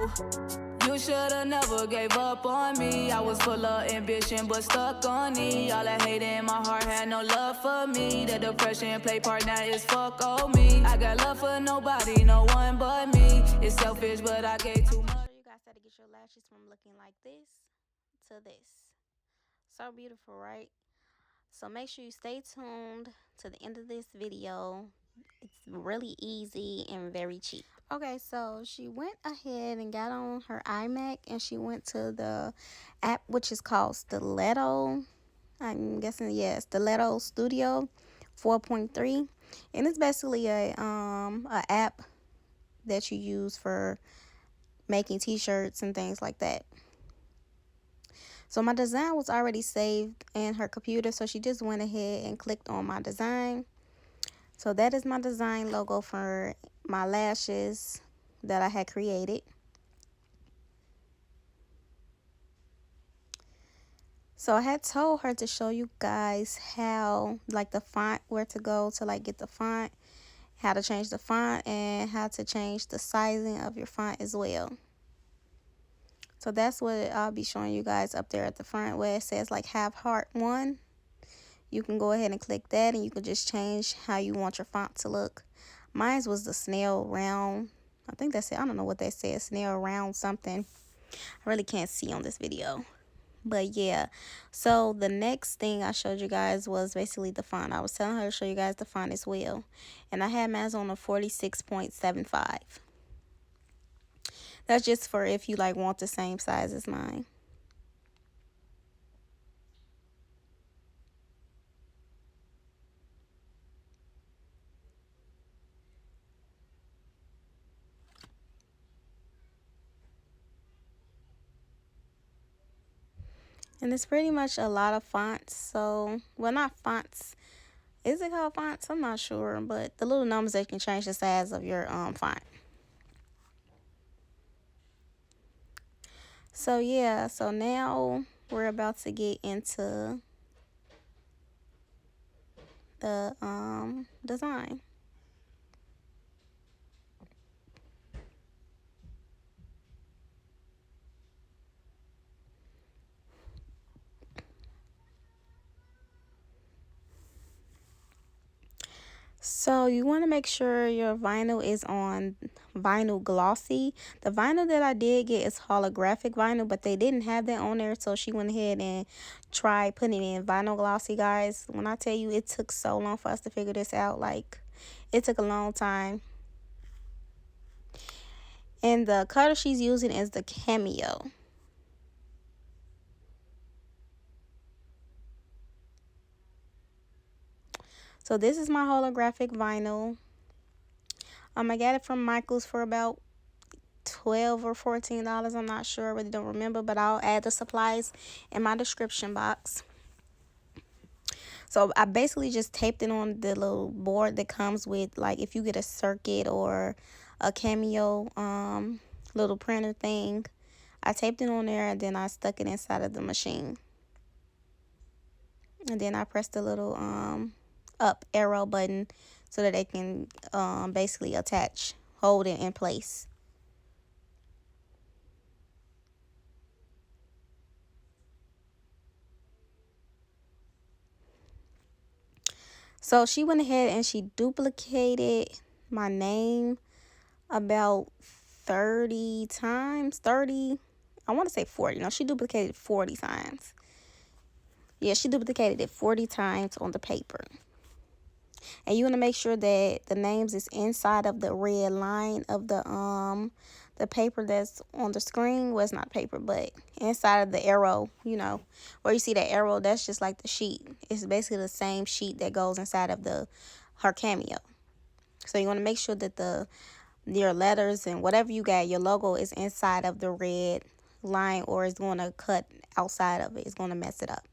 no. You should've never gave up on me. I was full of ambition but stuck on me. All that hate in my heart had no love for me. The depression play part now is fuck on me. I got love for nobody, no one but me. It's selfish but I gave too much. I'm sure you guys had to get your lashes from looking like this to this. So beautiful, right? So make sure you stay tuned to the end of this video. It's really easy and very cheap. Okay, so she went ahead and got on her iMac and she went to the app which is called Stiletto. I'm guessing, yeah, Stiletto Studio 4.3. And it's basically a app that you use for making t-shirts and things like that. So my design was already saved in her computer, so she just went ahead and clicked on my design. So that is my design logo for my lashes that I had created. So I had told her to show you guys how, like, the font, where to go to like get the font, how to change the font, and how to change the sizing of your font as well. So that's what I'll be showing you guys up there at the front where it says like Have Heart 1. You can go ahead and click that and you can just change how you want your font to look. Mine was the snail round. I think that's it. I don't know what that says. Snail round something. I really can't see on this video. But yeah, so the next thing I showed you guys was basically the font. I was telling her to show you guys the font as well. And I had mine on a 46.75. That's just for if you like want the same size as mine. And it's pretty much a lot of fonts. So, well, not fonts. Is it called fonts? I'm not sure. But the little numbers that can change the size of your font. So, yeah. So, now we're about to get into the design. So you want to make sure your vinyl is on vinyl glossy. The vinyl that I did get is holographic vinyl, but they didn't have that on there, so she went ahead and tried putting it in vinyl glossy, guys. When I tell you it took so long for us to figure this out, like, it took a long time. And the color she's using is the Cameo. So this is my holographic vinyl. I got it from Michael's for about $12 or $14. I'm not sure. I really don't remember, but I'll add the supplies in my description box. So I basically just taped it on the little board that comes with, like, if you get a circuit or a Cameo little printer thing. I taped it on there and then I stuck it inside of the machine. And then I pressed the little up arrow button so that they can basically hold it in place. So she went ahead and she duplicated my name about 30 times. 30, I want to say 40. No, she duplicated 40 times. Yeah, she duplicated it 40 times on the paper. And you want to make sure that the names is inside of the red line of the paper that's on the screen. Well, it's not paper, but inside of the arrow, you know, where you see that arrow, that's just like the sheet. It's basically the same sheet that goes inside of her Cameo. So you want to make sure that your letters and whatever you got, your logo is inside of the red line, or it's going to cut outside of it. It's going to mess it up.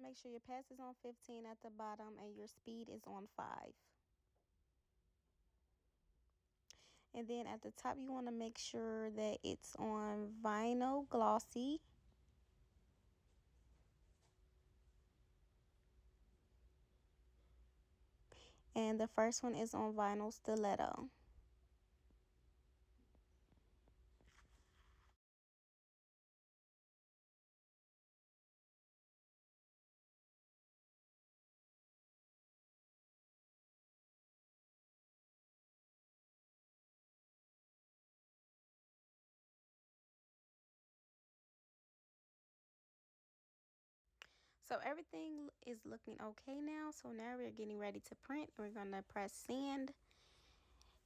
Make sure your pass is on 15 at the bottom and your speed is on 5. And then at the top, you want to make sure that it's on vinyl glossy. And the first one is on vinyl stiletto. So everything is looking okay now. So now we're getting ready to print. We're going to press send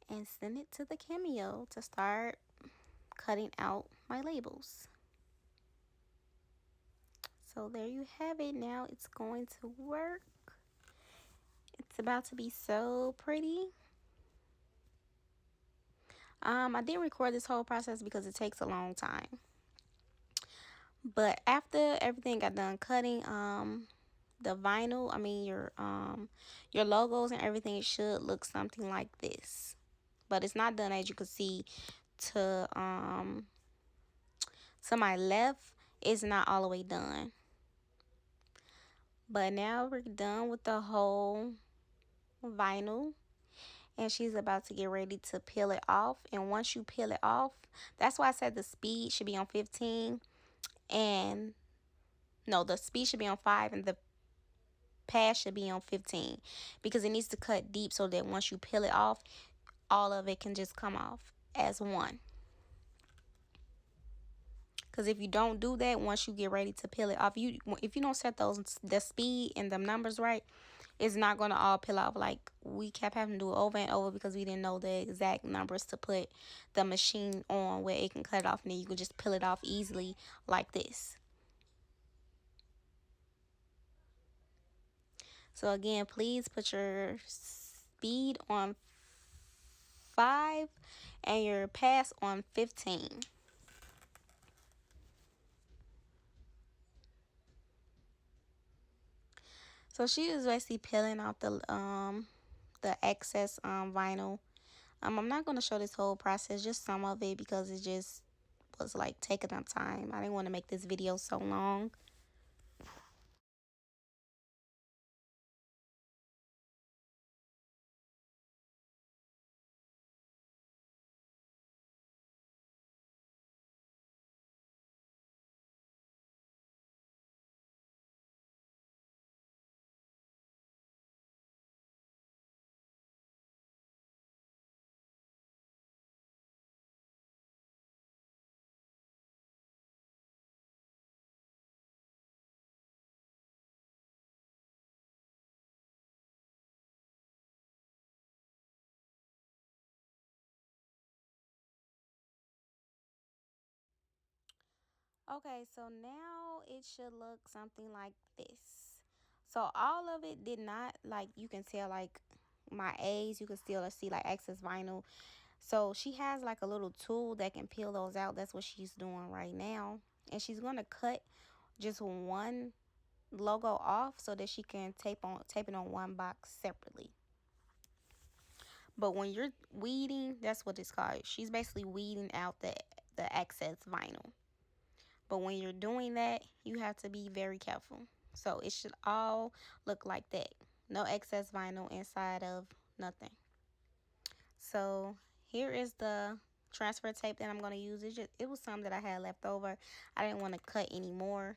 and send it to the Cameo to start cutting out my labels. So there you have it. Now it's going to work. It's about to be so pretty. I didn't record this whole process because it takes a long time. But after everything got done cutting, the vinyl, your logos and everything should look something like this. But it's not done, as you can see. To my left, it's not all the way done. But now we're done with the whole vinyl, and she's about to get ready to peel it off. And once you peel it off, that's why I said the speed should be on 15, and no, the speed should be on 5 and the pass should be on 15, because it needs to cut deep so that once you peel it off, all of it can just come off as one. Because if you don't do that, once you get ready to peel it off, if you don't set the speed and the numbers right, it's not going to all peel off. Like, we kept having to do it over and over because we didn't know the exact numbers to put the machine on where it can cut it off, and then you can just peel it off easily like this. So again, please put your speed on 5 and your pass on 15. So she is basically peeling off the excess vinyl. I'm not going to show this whole process, just some of it, because it just was like taking up time. I didn't want to make this video so long. Okay, so now it should look something like this. So all of it did not, like, you can tell, like, my A's, you can still see like excess vinyl. So she has like a little tool that can peel those out. That's what she's doing right now. And she's going to cut just one logo off so that she can tape it on one box separately. But when you're weeding, that's what it's called. She's basically weeding out the excess vinyl. But when you're doing that, you have to be very careful. So it should all look like that. No excess vinyl inside of nothing. So here is the transfer tape that I'm going to use. It was some that I had left over. I didn't want to cut anymore,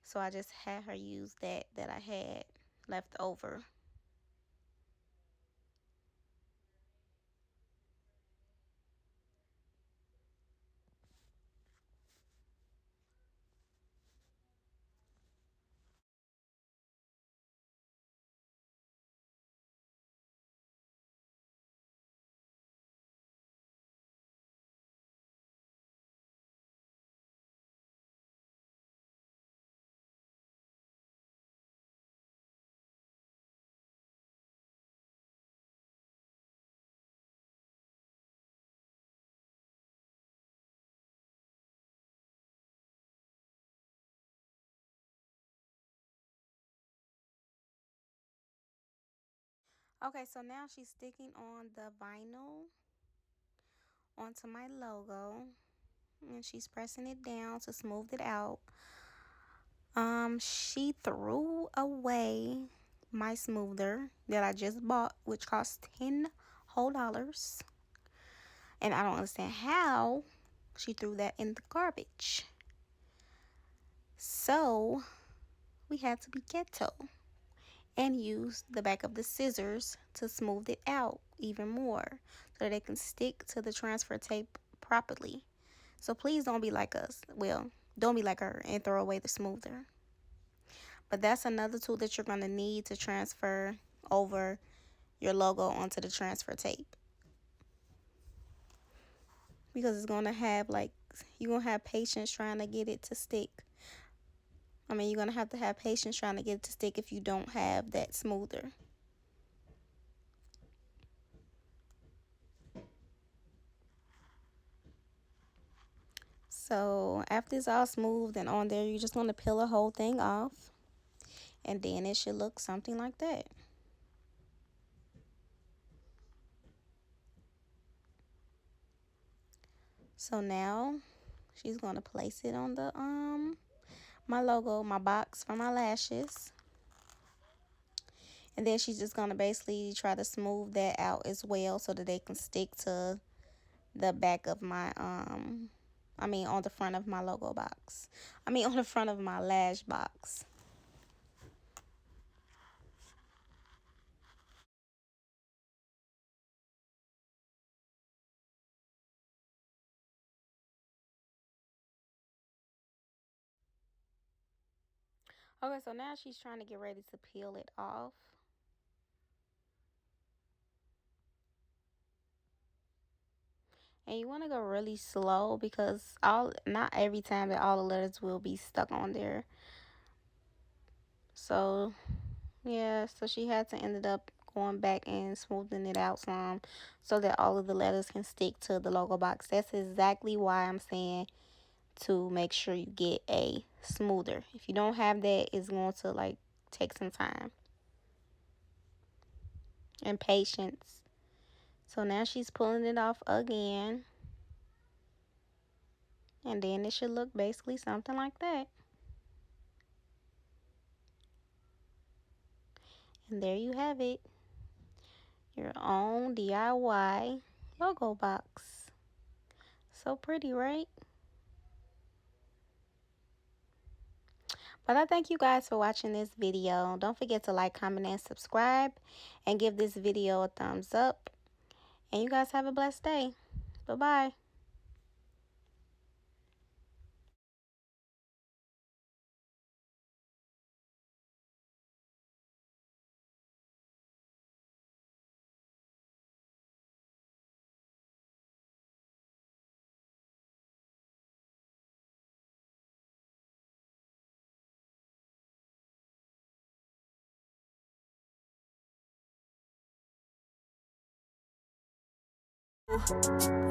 so I just had her use that I had left over. Okay, so now she's sticking on the vinyl onto my logo, and she's pressing it down to smooth it out. She threw away my smoother that I just bought, which cost $10 whole. And I don't understand how she threw that in the garbage. So we had to be ghetto and use the back of the scissors to smooth it out even more so that they can stick to the transfer tape properly. So please don't be like us. Well, don't be like her and throw away the smoother. But that's another tool that you're going to need to transfer over your logo onto the transfer tape. Because it's going to have, like, you're going to have patience trying to get it to stick. I mean, you're going to have patience trying to get it to stick if you don't have that smoother. So after it's all smooth and on there, you're just going to peel the whole thing off. And then it should look something like that. So now she's going to place it on the my logo, my box for my lashes. And then she's just going to basically try to smooth that out as well so that they can stick to the back of my on the front of my logo box. On the front of my lash box. Okay, so now she's trying to get ready to peel it off. And you want to go really slow because not every time that all the letters will be stuck on there. So yeah, so she had to ended up going back and smoothing it out some so that all of the letters can stick to the logo box. That's exactly why I'm saying to make sure you get a smoother. If you don't have that, it's going to like take some time and patience. So now she's pulling it off again. And then it should look basically something like that. And there you have it. Your own DIY logo box. So pretty, right? But I thank you guys for watching this video. Don't forget to like, comment, and subscribe. And give this video a thumbs up. And you guys have a blessed day. Bye-bye.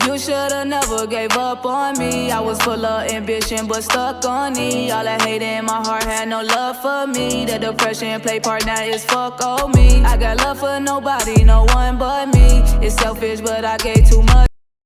You should've never gave up on me. I was full of ambition but stuck on me. All that hate in my heart had no love for me. The depression play part, now it's fuck on me. I got love for nobody, no one but me. It's selfish but I gave too much.